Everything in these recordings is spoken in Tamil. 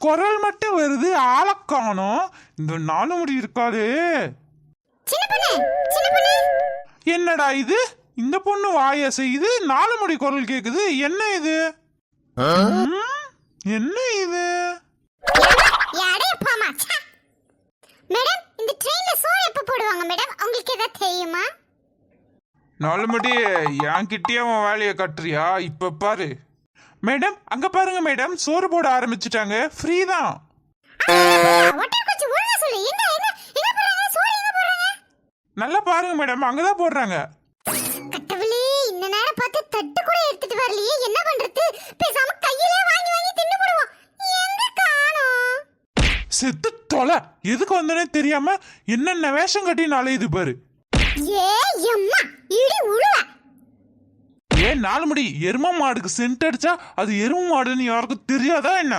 குரல் மட்டும் வருது, ஆளக்கானோம். இந்த 4 முடி இருக்காது. என்னடா இது? இந்த பொண்ணு வாய செய்யுது, 4 முடி குரல் கேக்குது. என்ன இது? என்ன இது? மேடம், இந்த ட்ரெயின்ல சோறு எப்ப போடுவாங்க மேடம்? உங்களுக்கு ஏதாவது தெரியுமா? 4 முடி என்கிட்டயே அவன் வேலையை கட்டுறியா? இப்ப பாரு மேடம், அங்க பாருங்க மேடம், சோறு போட ஆரம்பிச்சுட்டாங்க. ஃப்ரீ தான். நல்லா பாருங்க மேடம், அங்கதான் போடுறாங்க. கடவுளே, இந்த நேரம் பார்த்து தட்டு கூட எடுத்துட்டு வரலையே, என்ன பண்றது? பேசாம கையிலே வாங்கி வாங்கி தின்னு போடுவோம். எங்க காணோம்? செத்து தொலை. எதுக்கு வந்தனே தெரியாம என்னென்ன வேஷம் கட்டி நாளையுது பாரு. ஏ அம்மா, இடி உழுவ. ஏ 4 முடி, எரும மாடுக்கு சென்ட் அடிச்சா அது எரும மாடுன்னு யாருக்கும் தெரியாதா என்ன?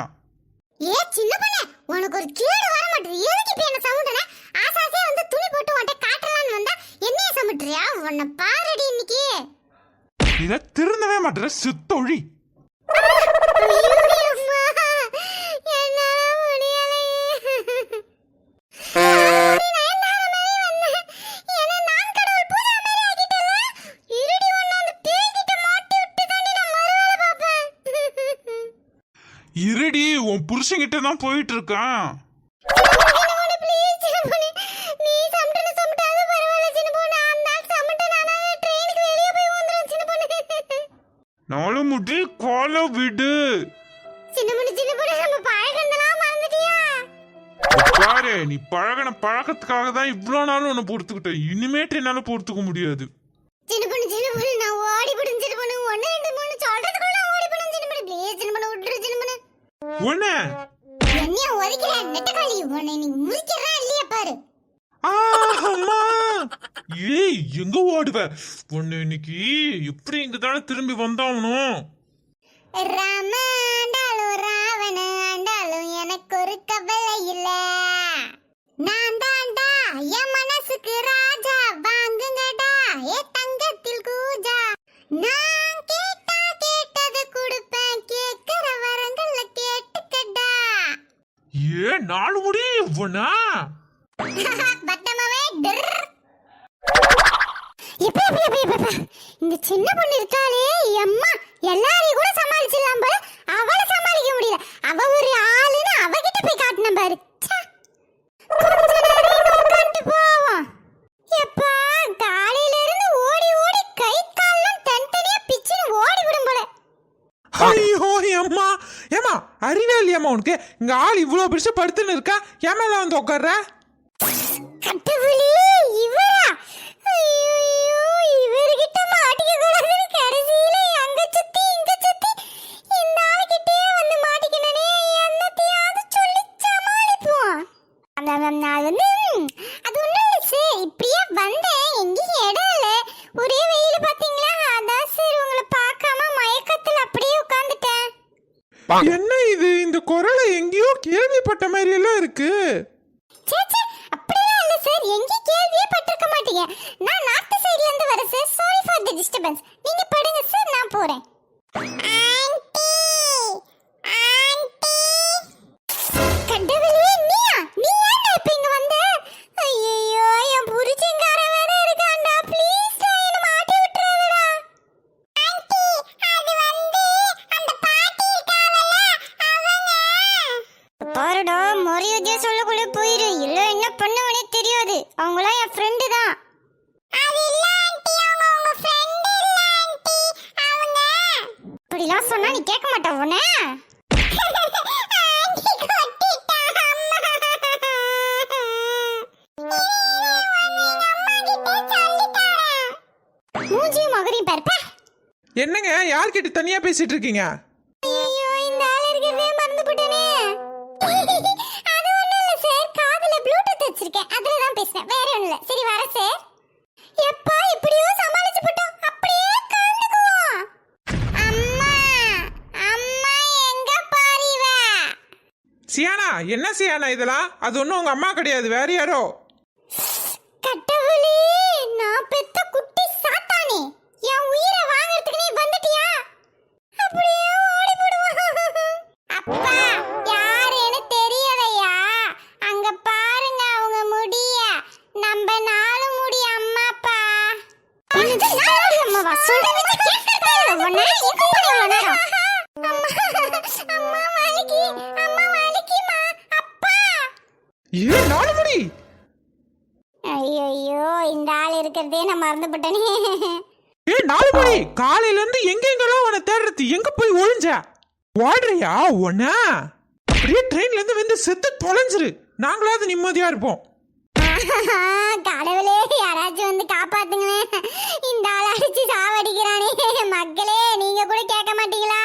ஏ சின்ன பொண்ணே, உனக்கு ஒரு கேடு வர மாட்டேங்குது. எதுக்கு இப்ப என்ன சவுண்டன? ஆசாசியா வந்து துணி போட்டு உன்ட்ட காட்டலாம்னு வந்தா என்னைய சமட்றியா? உன்னை பாருடி இன்னைக்கு. இத திருந்தவே மாட்டற சுத்தொழி. இருடி, உன் புருஷன்கிட்ட தான் போயிட்டு இருக்கான். நாலு முடி கால விடு. பாரு, நீ பழகின பழக்கத்துக்காக தான் இவ்வளவு நாள் உன்னை பொறுத்துக்கிட்ட. இனிமேட்டு என்னால பொறுத்துக்க முடியாது. ஏய், எங்க ஓடுவ? உன்னை இன்னைக்கு எப்படி இங்கதானே திரும்பி வந்தாவணும். எனக்கு ஒரு கவலை இல்ல. நான் தான்டா என் மனசுக்கு ராஜா. வாங்குங்கடா ஏ தங்கத்தில் கூஜா. நான் கேட்டா கேட்டது கொடுப்பேன். கேட்கிற வரங்கள்ல கேட்டுக்கடா. ஏ 4 முடி இவனா? பட்டமாவே இந்த சின்ன பொண்ணு இருக்காளே, அம்மா எல்லாரையும் கூட சமாளிச்சிடலாம் போல. அவளை சமாளிக்க முடியல. அவ ஒரு ஆளுன்னு அவகிட்ட போய் காட்டின பாரு. எப்பா, காலையில இருந்து ஓடி ஓடி கை கால்லாம் தனித்தனியா பிச்சுன்னு ஓடி விடும் போல. ஐயோ அம்மா, ஏமா அறிவே இல்லையாம்மா உனக்கு? இங்க ஆள் இவ்வளவு பெருசா படுத்துன்னு இருக்கா, ஏன் மேல வந்து உட்கார்ற? கட்டவுளே, இவரா? ஐயோ, இவர்கிட்ட மாட்டிக்க கூடாதுன்னு கடைசியில அங்க சுத்தி இங்க சுத்தி இந்த ஆளுகிட்டே வந்து மாட்டிக்கினே. என்னத்தையாவது சொல்லி சமாளிப்போம். அது ஒண்ணும் இல்லை சார், இப்படியே வந்தேன், எங்கேயும் இடம் இல்லை. ஒரே வெயில் பாத்தீங்களா, அதான் சார் உங்களை பார்க்காம மயக்கத்தில் அப்படியே உட்காந்துட்டேன். என்ன இது? இந்த குரலை எங்கேயோ கேள்விப்பட்ட மாதிரி எல்லாம் இருக்கு. அப்படிலாம் இல்ல சார், எங்கேயும் கேள்வியே பட்டிருக்க மாட்டீங்க. நான் நார்த் சைடுல இருந்து வரேன் sir. Sorry for the disturbance. நீங்க படுங்க சார், நான் போறேன். Anti, anti. கடவுளே, நீ ஏன்டா இப்ப இங்க வந்த? ஐயோ, என் புருஷன்கார வேற இருக்கான்டா. ப்ளீஸ் என்ன மாட்டி விட்டுறாதடா. ஆன்ட்டி, அது வந்து அந்த பாட்டி இருக்காவல, அவங்க. பாருடா, மரியாதையா சொல்லக்குள்ள போயிரு, இல்ல என்ன பண்ணுவனே தெரியாது. அவங்களாம் என் ஃப்ரெண்டு தான். அது இல்ல ஆன்ட்டி, அவங்க உங்க ஃப்ரெண்ட் இல்ல ஆன்ட்டி, அவங்க. இப்படிலாம் சொன்னா நீ கேட்க மாட்டே உன்னை. ஆன்ட்டி கொட்டிட்டா அம்மா. மூஞ்சியும் மகரையும் பாருப்பா. என்னங்க, யார்கிட்ட தனியா பேசிட்டு இருக்கீங்க? ஐயோ, இந்த ஆள் இருக்கவே மறந்து போட்டேனே. அது ஒண்ணும் இல்ல சார், காதுல ப்ளூடூத் வச்சிருக்கேன், அதுல தான் பேசுறேன், வேற ஒண்ணும் இல்ல. சரி வர சார். எப்பா இப்படியோ சமாளிச்சு போட்டோம், அப்படியே கலந்துக்குவோம். அம்மா, அம்மா எங்க பாரிவ? சியானா, என்ன சியானா இதெல்லாம்? அது ஒன்றும் உங்க அம்மா கிடையாது, வேற யாரோ. கடவுளே, நான் பெத்த குட்டி சாத்தானே, என் உயிரை வாங்குறதுக்கு நீ வந்துட்டியா? அப்படியே ஓடி போடுவா. அப்பா யாரு? ஏ நாலு முடி ஐயோ இந்த ஆள் இருக்கிறதே நான் மறந்துபட்டனே. ஏ நாலு முடி காலையில இருந்து எங்கெங்கெல்லாம் உன்னை தேடுறது, எங்க போய் ஒளிஞ்ச? ஓடுறியா உன்ன? அப்படியே ட்ரெயின்ல இருந்து வந்து செத்து தொலைஞ்சிரு, நாங்களாவது நிம்மதியா இருப்போம். கடவுளே யாராச்சும் வந்து காப்பாத்துங்களேன், இந்த ஆள் அடிச்சு சாவடிக்கிறானே. மக்களே நீங்க கூட கேட்க மாட்டீங்களா?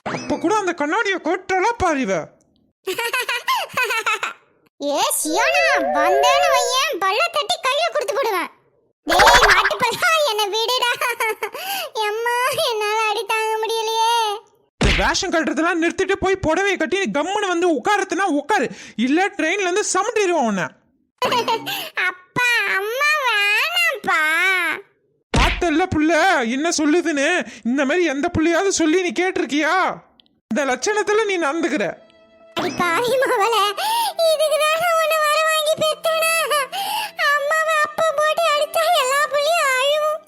அப்ப கூட அந்த கண்ணாடிய கொட்டலாம் பாருவ. ஏ சியோனா வந்தேன்னு வையேன், பல்ல தட்டி கையில கொடுத்து போடுவேன். டேய் மாட்டு பல்லா என்ன விடுடா. அம்மா என்னால அடி தாங்க முடியலையே. இந்த வேஷம் கட்டுறதெல்லாம் நிறுத்திட்டு போய் புடவையை கட்டி கம்முன்னு வந்து உட்காரத்துனா உட்காரு, இல்ல ட்ரெயின்ல இருந்து சமட்டிடுவோம் உன்னை. அப்பா அம்மா வேணாம்ப்பா. பார்த்தல்ல புள்ள என்ன சொல்லுதுன்னு, இந்த மாதிரி எந்த புள்ளையாவது சொல்லி நீ கேட்டிருக்கியா? இந்த லட்சணத்துல நீ நடந்துக்கிற. அடி பாவி மவளே, இதுக்குதான் நான் உன்னை வர வாங்கி பெத்தேனா? அம்மாவை அப்பா போட்டு அடிச்சா எல்லா புள்ளியும் அழுவும்.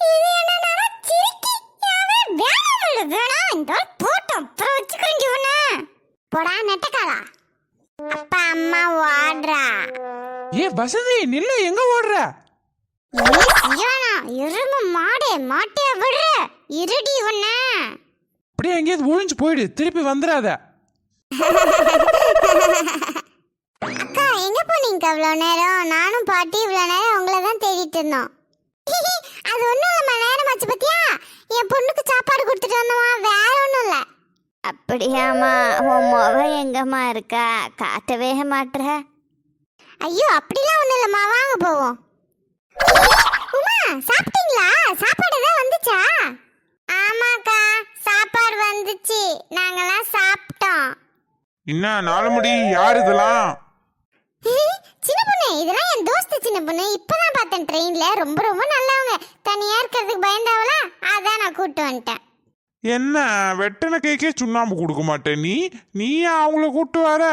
இது என்னன்னா சிரிக்கி அவன் வேணாம் இந்த போட்டோம் அப்புறம் வச்சுக்கொண்டு உன்னை போடா நெட்டக்காலா. அப்பா அம்மா ஓடுறா. ஏ வசதி நில்ல, எங்க ஓடுற? இரும மாடே மாட்டியா விடுற இருடி உன்ன. அப்படியே எங்கேயாவது ஒழிஞ்சு போயிடு, திருப்பி வந்துடாத. அக்கா எங்க போனீங்க அவ்வளோ நேரம்? நானும் பாட்டி இவ்வளோ நேரம் உங்களை தான் தேடிட்டு இருந்தோம். அது ஒன்றும் இல்லைம்மா, நேரம் ஆச்சு பத்தியா? என் பொண்ணுக்கு சாப்பாடு கொடுத்துட்டு வந்தோமா, வேற ஒன்றும் இல்லை. அப்படியாம்மா, உன் முகம் எங்கம்மா இருக்கா? காட்டவே மாட்டுற. ஐயோ அப்படிலாம் ஒன்றும் இல்லைம்மா, வாங்க போவோம். உமா சாப்பிட்டீங்களா? சாப்பாடு தான் வந்துச்சா? ஆமாக்கா சாப்பாடு வந்துச்சு, நாங்கெல்லாம் சாப்பிட்டோம். என்ன நாலு முடி, யார் இதெல்லாம்? சின்ன பொண்ணு, இதெல்லாம் என் தோஸ்து சின்ன பொண்ணு. இப்பதான் பார்த்தேன் ட்ரெயின்ல, ரொம்ப ரொம்ப நல்லவங்க. தனியா இருக்கிறதுக்கு பயந்தாவளா, அதான் நான் கூப்பிட்டு வந்துட்டேன். என்ன வெட்டன கேக்கே சுண்ணாம்பு கொடுக்க மாட்டேன் நீ? நீயா அவங்கள கூட்டு வர?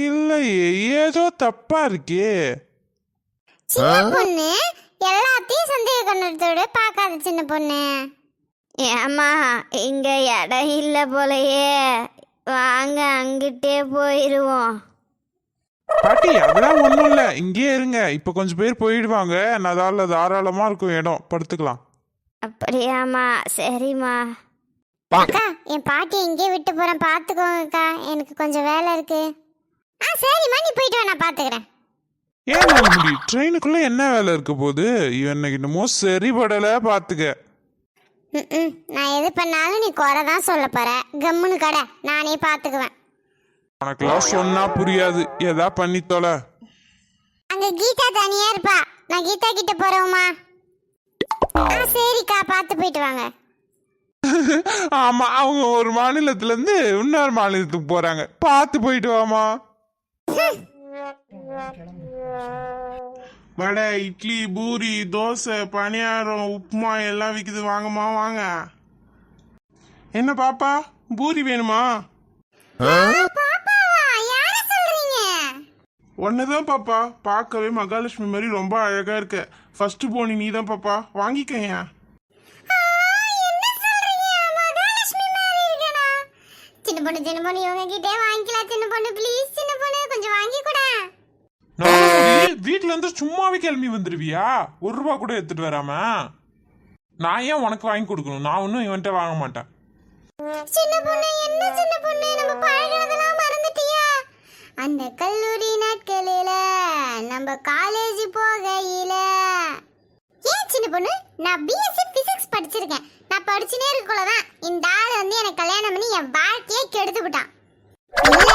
இல்லையே, ஏதோ தப்பா இருக்கே. சின்ன பொண்ணு எல்லாத்தையும் சந்தேக கண்ணத்தோட பார்க்காத சின்ன பொண்ணு. ஏம்மா இங்க இடம் இல்லை போலையே, வாங்க அங்கிட்டே போயிடுவோம். பாட்டி அதெல்லாம் ஒண்ணும் இல்ல, இங்கேயே இருங்க. இப்ப கொஞ்சம் பேர் போயிடுவாங்க, அதால தாராளமா இருக்கும் இடம், படுத்துக்கலாம். அப்படியாம்மா, சரிம்மா. அக்கா என் பாட்டி எங்கேயே விட்டு போறேன், பாத்துக்கோங்கக்கா, எனக்கு கொஞ்சம் வேலை இருக்கு. சரிம்மா நீ போயிட்டு வா, நான் பாத்துக்கிறேன். ஏன் நாலு முடி, ட்ரெயினுக்குள்ள என்ன வேலை இருக்க போகுது? எனக்கு இன்னமும் சரிபடல, பாத்துக்க. நான் எது பண்ணாலும் நீ குறை தான் சொல்ல போற. கம்முன்னு கடை, நானே பாத்துக்குவேன். உனக்கெல்லாம் சொன்னா புரியாது, ஏதா பண்ணி தொலை. அங்க கீதா தனியா இருப்பா, நான் கீதா கிட்ட போறோமா? சரிக்கா பார்த்து போயிட்டு வாங்க. ஆமா, அவங்க ஒரு மாநிலத்துல இருந்து இன்னொரு மாநிலத்துக்கு போறாங்க, பார்த்து போயிட்டு வாமா. வடை, இட்லி, பூரி, தோசை, பணியாரம், உப்புமா எல்லாம் விக்குது, வாங்கம்மா வாங்க. என்ன பாப்பா, பூரி வேணுமா? ஒன்னதான் பாப்பா, பார்க்கவே மகாலட்சுமி மாதிரி ரொம்ப அழகா இருக்க. ஃபர்ஸ்ட் போனி நீ தான் பாப்பா, வாங்கிக்கங்க. சின்ன பொண்ணு சின்ன பொண்ணு இவங்க கிட்டே வாங்கிக்கலாம். சின்ன பொண்ணு ப்ளீஸ், சின்ன பொண்ணு கொஞ்சம் வாங்கி கூட. வீட்டுல இருந்து சும்மாவே கிளம்பி வந்துருவியா? ஒரு ரூபா கூட எடுத்துட்டு வராம? நான் ஏன் உனக்கு வாங்கி கொடுக்கணும்? நான் ஒன்னும் இவன்ட்ட வாங்க மாட்டேன். சின்ன பொண்ணு என்ன சின்ன பொண்ணு, நம்ம பழகிறதெல்லாம் மறந்துட்டியா? அந்த கல்லூரி நாட்களில, நம்ம காலேஜ் போகையில. ஏன் சின்ன பொண்ணு, நான் பிஎஸ்சி பிசிக்ஸ் படிச்சிருக்கேன். நான் படிச்சுனே இருக்கக்குள்ளதான் இந்த ஆள் வந்து எனக்கு கல்யாணம் பண்ணி என் வாழ்க்கையே கெடுத்து விட்டான். இல்ல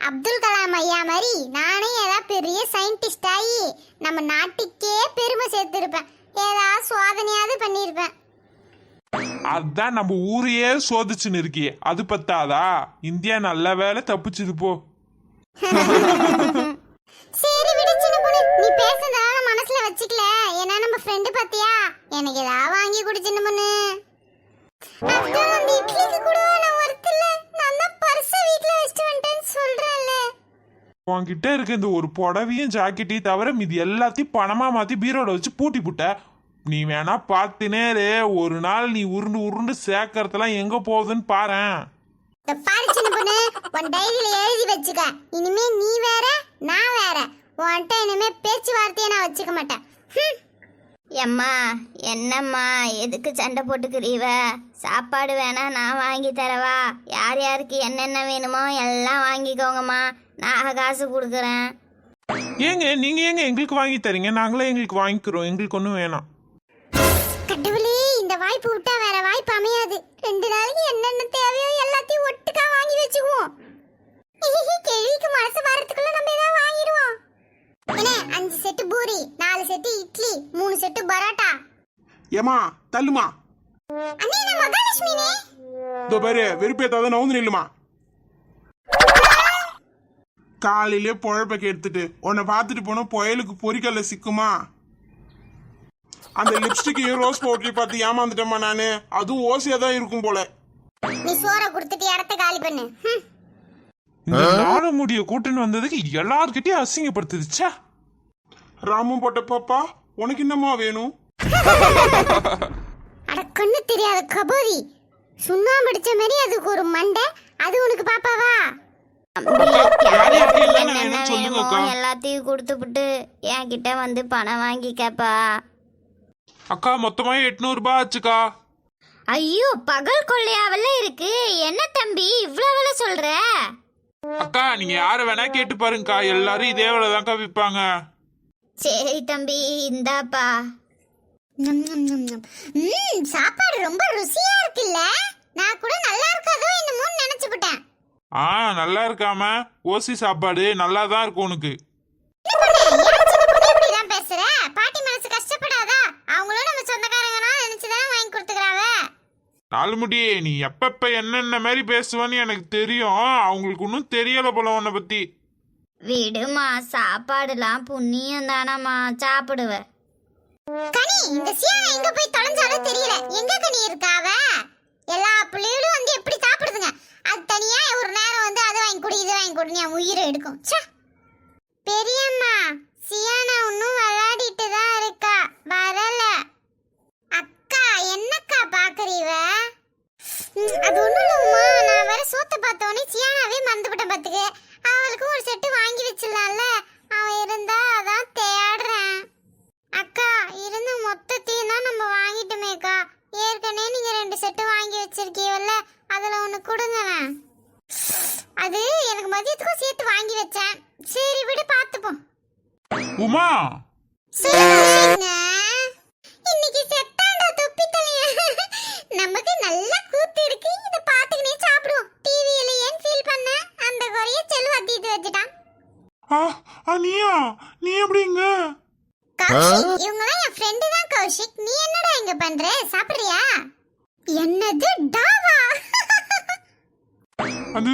அப்துல் கலாம் ஐயா மாதிரி நானே ஏதாவது பெரிய சயின்டிஸ்ட் ஆகி நம்ம நாட்டுக்கே பெருமை சேர்த்திருப்பேன். ஏதாவது சோதனையாவது பண்ணிருப்பேன். அதான் நம்ம ஊரையே சோதிச்சுன்னு இருக்கியே, அது பத்தாதா? இந்தியா நல்ல வேலை தப்பிச்சுது போ. சரி விடு சின்ன பொண்ணு, நீ பேசுறதால மனசுல வச்சுக்கல. ஏன்னா நம்ம ஃப்ரெண்டு பாத்தியா, எனக்கு ஏதாவது வாங்கி கொடு சின்ன பொண்ணு. அப்புறம் அந்த இட்லிக்கு கூட நான் ஒருத்தல, நான் தான் பர்ஸ வீட்ல வச்சிட்டு வந்துட்டேன்னு சொல்றேன்ல. உன்கிட்ட இருக்க இந்த ஒரு புடவையும் ஜாக்கெட்டையும் தவிர மீதி எல்லாத்தையும் பணமா மாத்தி பீரோட வச்சு பூட்டி புட்ட. நீ வேணா பார்த்தினேரு, ஒரு நாள் நீ உருண்டு உருண்டு சேர்க்கறதெல்லாம் எங்க போகுதுன்னு பாரேன். இந்த பாரு சின்ன பொண்ணு, உன் டைரியில எழுதி வச்சுக்க. இனிமே நீ வேற நான் வேற. உன்கிட்ட இனிமே பேச்சுவார்த்தையை நான் வச்சுக்க மாட்டேன். எம்மா என்னம்மா எதுக்கு சண்டை போட்டுக்கிறீவ? சாப்பாடு வேணா நான் வாங்கி தரவா? யார் யாருக்கு என்னென்ன வேணுமோ எல்லாம் வாங்கிக்கோங்கம்மா, நான் காசு கொடுக்குறேன். ஏங்க நீங்க ஏங்க எங்களுக்கு வாங்கி தரீங்க? நாங்களே எங்களுக்கு வாங்கிக்கிறோம், எங்களுக்கு ஒன்றும் வேணாம். கடவுளே, இந்த வாய்ப்பு விட்டா வேற வாய்ப்பு அமையாது. 2 நாளைக்கு என்னென்ன தேவையோ எல்லாத்தையும் ஒட்டுக்கா வாங்கி வச்சுக்குவோம். கேள்விக்கு மனசு வரதுக்குள்ள நம்ம ஏதாவது வாங்கிடுவோம். என்ன 5 set puri, 4 set idli, 3 set parotta. ஏமா தள்ளுமா. அண்ணே நான் மகாலட்சுமினே. இதோ பாரு, வெறுப்பேத்தாத நவுந்து நில்லுமா. காலையிலே பொழப்ப எடுத்துட்டு உன்னை பார்த்துட்டு போனா புயலுக்கு பொறிக்கல்ல சிக்குமா? அந்த லிப்ஸ்டிக்கையும் ரோஸ் பவுடரையும் பார்த்து ஏமாந்துட்டேம்மா நானு. அதுவும் ஓசியா தான் இருக்கும் போல. நீ சோற கொடுத்துட்டு இடத்த காலி பண்ணு. இந்த நாடு முடிய கூட்டின்னு வந்ததுக்கு எல்லார்கிட்டயும் அசிங்கப்படுத்துதுச்சா. ராமும் போட்ட பாப்பா, உனக்கு என்னம்மா வேணும்? அட கண்ணு தெரியாத கபோதி, சுண்ணாம்பு அடிச்ச மாதிரி அதுக்கு ஒரு மண்டை, அது உனக்கு பாப்பாவா? என்னென்ன வேணுமோ எல்லாத்தையும் கொடுத்துப்புட்டு என்கிட்ட வந்து பணம் வாங்கிக்கப்பா. அக்கா மொத்தமா 800 ரூபாய் ஆச்சுக்கா. ஐயோ, பகல் கொள்ளையாவல்ல இருக்கு. என்ன தம்பி இவ்வளவு விலை சொல்ற? அக்கா நீங்க யார வேணா கேட்டு பாருங்கக்கா, எல்லாரும் இதே விலைதான்க்கா விற்பாங்க. சரி தம்பி, இந்தாப்பா. சாப்பாடு ரொம்ப ருசியா இருக்குல்ல. நான் கூட நல்லா இருக்காதோ என்னமோன்னு நினைச்சுக்கிட்டேன். நல்லா இருக்காம ஓசி சாப்பாடு நல்லா தான் இருக்கும் உனக்கு. இப்படிதான் பேசுற? பாட்டி மனசு கஷ்டப்படாதா? அவங்களும் நம்ம சொந்தக்காரங்கன்னா நினைச்சுதான் வாங்கி கொடுத்துக்கிறாவ. நாலுமுடி, நீ எப்பப்ப என்னென்ன மாதிரி பேசுவான்னு எனக்கு தெரியும். அவங்களுக்கு ஒன்றும் தெரியல போல உன்னை பத்தி. விடுமா, சாப்பாடுலாம் புண்ணியம் தானம்மா, சாப்பிடுவ. கனி, இந்த சியானா எங்க போய் தொலைஞ்சாலும் தெரியல. எங்க கனி இருக்காவ? எல்லா பிள்ளைகளும் வந்து எப்படி சாப்பிடுதுங்க? அது தனியா ஒரு நேரம் வந்து அதை வாங்கி கொடு, இது வாங்கி கொடுன்னு என் உயிரை எடுக்கும். பெரியம்மா, சியானா இன்னும் விளையாடிட்டு தான் இருக்கா, வரல. அக்கா, என்னக்கா பாக்குறீவ? அது ஒண்ணும் இல்லம்மா, நான் வேற சோத்த பார்த்தோன்னே சியானாவே மறந்துவிட்டேன் பாத்துக்கு. அவளுக்கும் ஒரு செட்டு வாங்கி வச்சிடலாம்ல, அவன் இருந்தா அதான் தேடுறேன். அக்கா, இருந்த மொத்தத்தையும் தான் நம்ம வாங்கிட்டோமேக்கா. ஏற்கனவே நீங்க 2 செட்டு வாங்கி வச்சிருக்கீவல்ல, அதுல ஒண்ணு கொடுங்களேன். அது எனக்கு மதியத்துக்கும் சேர்த்து வாங்கி வச்சேன். சரி விடு, பாத்துப்போம். உமா, இன்னைக்கு செத்தாண்டா தொப்பி தலைய. நமக்கு நல்ல கூத்து இருக்கு, இத பாத்துக்கினே சாப்பிடுவோம். டிவியில ஏன் ஃபீல் பண்ண? அந்த குறைய செல்வா தீட்டு வச்சுட்டான். நீயா? நீ எப்படிங்க? கௌஷிக், இவங்கலாம் என் ஃப்ரெண்டு தான் கௌஷிக். நீ என்னடா இங்க பண்ற? சாப்பிடுறியா? என்னது டாவா? அது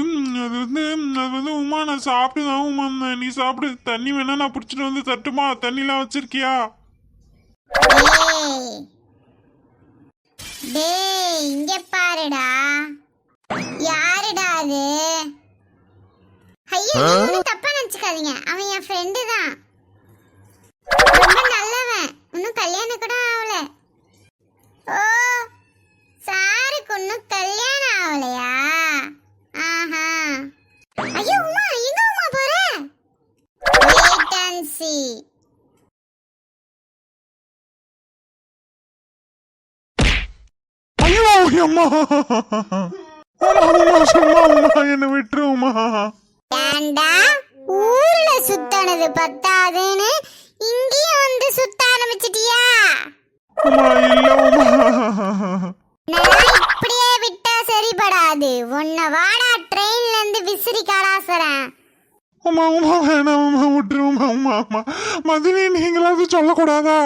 வந்து உமா, நான் சாப்பிட்டுதான் உமா. நீ சாப்பிடு. தண்ணி வேணா நான் பிடிச்சிட்டு வந்து தட்டுமா? தண்ணிலாம் வச்சிருக்கியா? டேய், இங்க பாருடா. யாருடா அது? ஐயோ, நீங்க தப்பா நினைச்சுக்காதீங்க. அவன் என் ஃப்ரெண்டு தான். ரொம்ப நல்லவன். இன்னும் கல்யாணம் கூட ஆகல. ஓ, சாருக்கு இன்னும் கல்யாணம் ஆகலையா? ஆஹா. ஐயோ உமா, எங்க உமா போற? Wait and see. ஐயோ அம்மா, என்ன விட்டுருமா? ஏண்டா, ஊர்ல சுத்தானது பத்தாதுன்னு இங்கேயும் வந்து சுத்த ஆரம்பிச்சிட்டியா? நான் இப்படியே விட்டா சரிபடாது. உன்னை வாடா ட்ரெயின்ல இருந்து விசிறி கலாசுறேன். உமா உமா வேணாம் உமா, விட்டுருமா உமா. மதினி, நீங்களாவது சொல்லக்கூடாதா?